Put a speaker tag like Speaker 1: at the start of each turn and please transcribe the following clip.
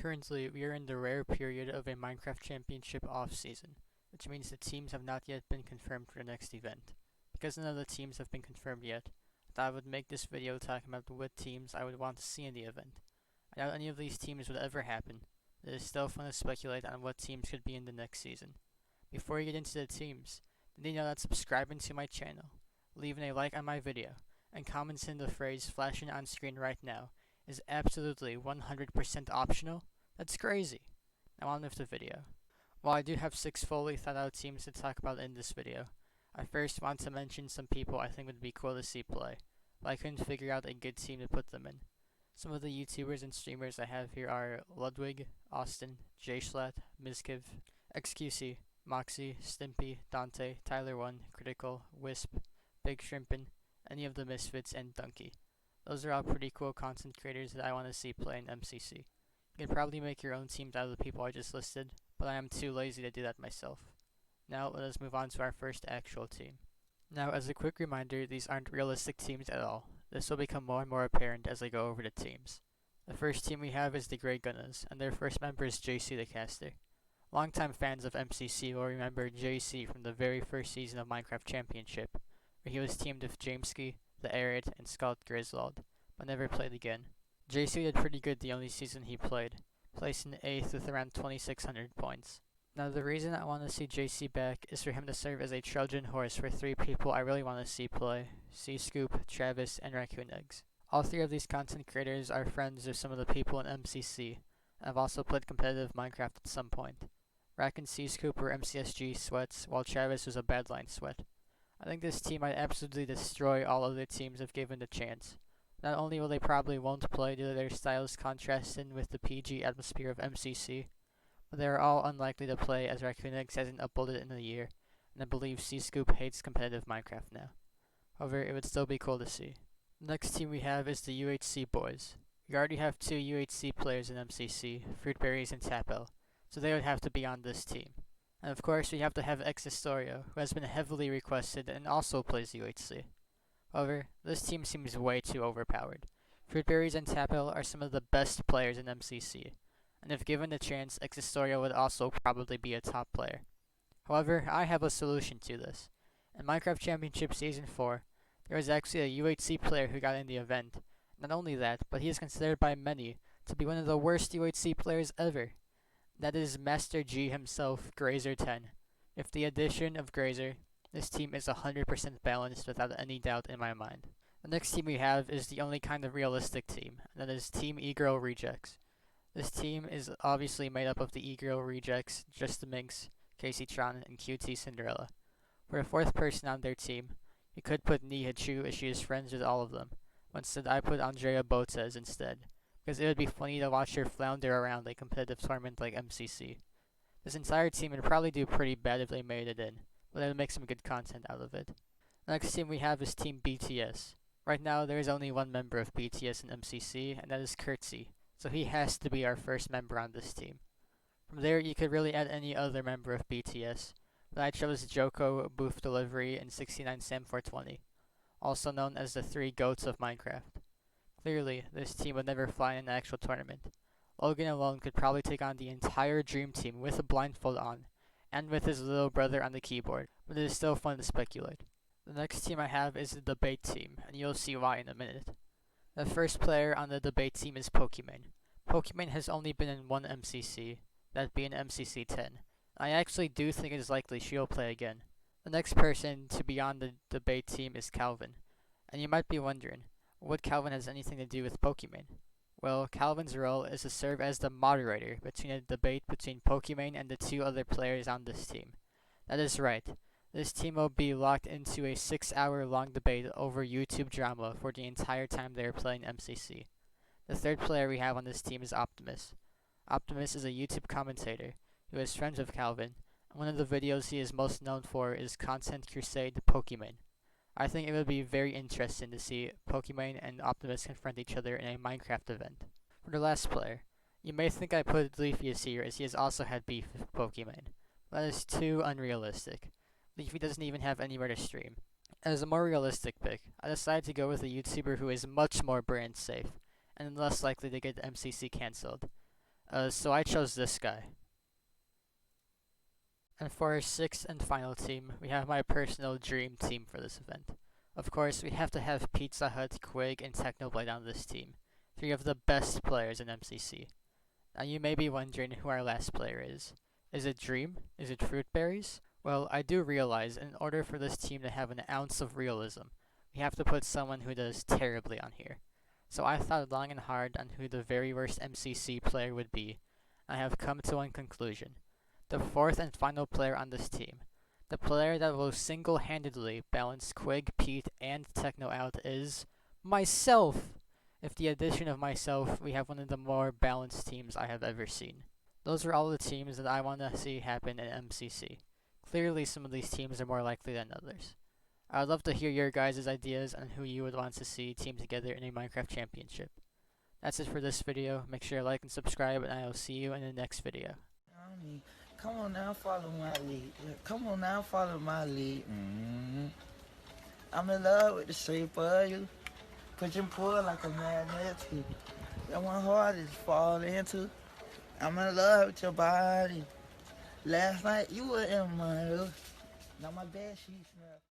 Speaker 1: Currently, we are in the rare period of a Minecraft Championship off-season, which means the teams have not yet been confirmed for the next event. Because none of the teams have been confirmed yet, I thought I would make this video talking about what teams I would want to see in the event. I doubt any of these teams would ever happen, but it is still fun to speculate on what teams could be in the next season. Before we get into the teams, did you know that subscribing to my channel, leaving a like on my video, and commenting the phrase flashing on screen right now is absolutely 100% optional? That's crazy. Now on with the video. While I do have 6 fully thought out teams to talk about in this video, I first want to mention some people I think would be cool to see play, but I couldn't figure out a good team to put them in. Some of the YouTubers and streamers I have here are Ludwig, Austin, JSlat, Mizkiv, XQC, Moxie, Stimpy, Dante, Tyler1, Critical, Wisp, Big Shrimpin, any of the Misfits, and Dunkey. Those are all pretty cool content creators that I want to see play in MCC. You can probably make your own teams out of the people I just listed, but I am too lazy to do that myself. Now let us move on to our first actual team. Now as a quick reminder, these aren't realistic teams at all. This will become more and more apparent as I go over the teams. The first team we have is the Grey Gunnas, and their first member is JC the Caster. Longtime fans of MCC will remember JC from the very first season of Minecraft Championship, where he was teamed with Jameski, the Arid, and Scott Griswold, but never played again. JC did pretty good the only season he played, placing 8th with around 2,600 points. Now the reason I want to see JC back is for him to serve as a Trojan horse for 3 people I really want to see play: C-Scoop, Travis, and Raccoon Eggs. All 3 of these content creators are friends of some of the people in MCC, and have also played competitive Minecraft at some point. Rack and C-Scoop were MCSG sweats, while Travis was a Badline sweat. I think this team might absolutely destroy all other teams if given the chance. Not only will they probably won't play due to their styles contrasting with the PG atmosphere of MCC, but they are all unlikely to play as Raccoon Eggs hasn't uploaded in a year, and I believe C-Scoop hates competitive Minecraft now. However, it would still be cool to see. The next team we have is the UHC Boys. We already have 2 UHC players in MCC, Fruitberries and Tapel, so they would have to be on this team. And of course, we have to have Existorio, who has been heavily requested and also plays UHC. However, this team seems way too overpowered. Fruitberries and Tapel are some of the best players in MCC, and if given the chance, Existorio would also probably be a top player. However, I have a solution to this. In Minecraft Championship Season 4, there was actually a UHC player who got in the event. Not only that, but he is considered by many to be one of the worst UHC players ever. That is Master G himself, Grazer10. With the addition of Grazer, this team is 100% balanced without any doubt in my mind. The next team we have is the only kind of realistic team, and that is Team eGirl Rejects. This team is obviously made up of the eGirl Rejects, Just the Minx, Casey Tron, and QT Cinderella. For a 4th person on their team, you could put Nihachu as she is friends with all of them, but instead I put Andrea Botez instead, because it would be funny to watch her flounder around a competitive tournament like MCC. This entire team would probably do pretty bad if they made it in, but they would make some good content out of it. The next team we have is Team BTS. Right now, there is only 1 member of BTS in MCC, and that is Kurtzy, so he has to be our first member on this team. From there, you could really add any other member of BTS, but I chose Joko, Booth Delivery, and 69Sam420, also known as the 3 GOATs of Minecraft. Clearly, this team would never fly in an actual tournament. Logan alone could probably take on the entire Dream Team with a blindfold on, and with his little brother on the keyboard, but it is still fun to speculate. The next team I have is the Debate Team, and you'll see why in a minute. The first player on the Debate Team is Pokimane. Pokimane has only been in 1 MCC, that being MCC 10. I actually do think it is likely she'll play again. The next person to be on the Debate Team is Calvin, and you might be wondering, what Calvin has anything to do with Pokimane? Well, Calvin's role is to serve as the moderator between a debate between Pokimane and the 2 other players on this team. That is right. This team will be locked into a 6-hour-long debate over YouTube drama for the entire time they are playing MCC. The 3rd player we have on this team is Optimus. Optimus is a YouTube commentator who is friends with Calvin, and one of the videos he is most known for is Content Crusade Pokimane. I think it would be very interesting to see Pokimane and Optimus confront each other in a Minecraft event. For the last player, you may think I put Leafy here as he has also had beef with Pokimane. That is too unrealistic. Leafy doesn't even have anywhere to stream. As a more realistic pick, I decided to go with a YouTuber who is much more brand safe, and less likely to get MCC cancelled. So I chose this guy. And for our sixth and final team, we have my personal dream team for this event. Of course, we have to have Pizza Hut, Quig, and Technoblade on this team, three of the best players in MCC. Now you may be wondering who our last player is. Is it Dream? Is it Fruitberries? Well, I do realize in order for this team to have an ounce of realism, we have to put someone who does terribly on here. So I thought long and hard on who the very worst MCC player would be. I have come to one conclusion. The fourth and final player on this team, the player that will single-handedly balance Quig, Pete, and Techno out is myself! With the addition of myself, we have one of the more balanced teams I have ever seen. Those are all the teams that I want to see happen in MCC. Clearly, some of these teams are more likely than others. I would love to hear your guys' ideas on who you would want to see team together in a Minecraft Championship. That's it for this video. Make sure to like and subscribe, and I will see you in the next video.
Speaker 2: Come on now, follow my lead. Come on now, follow my lead. I'm in love with the shape of you. Push and pull like a magnet. That one hard is fall into. I'm in love with your body. Last night you were in my room. Now my bed sheets smell.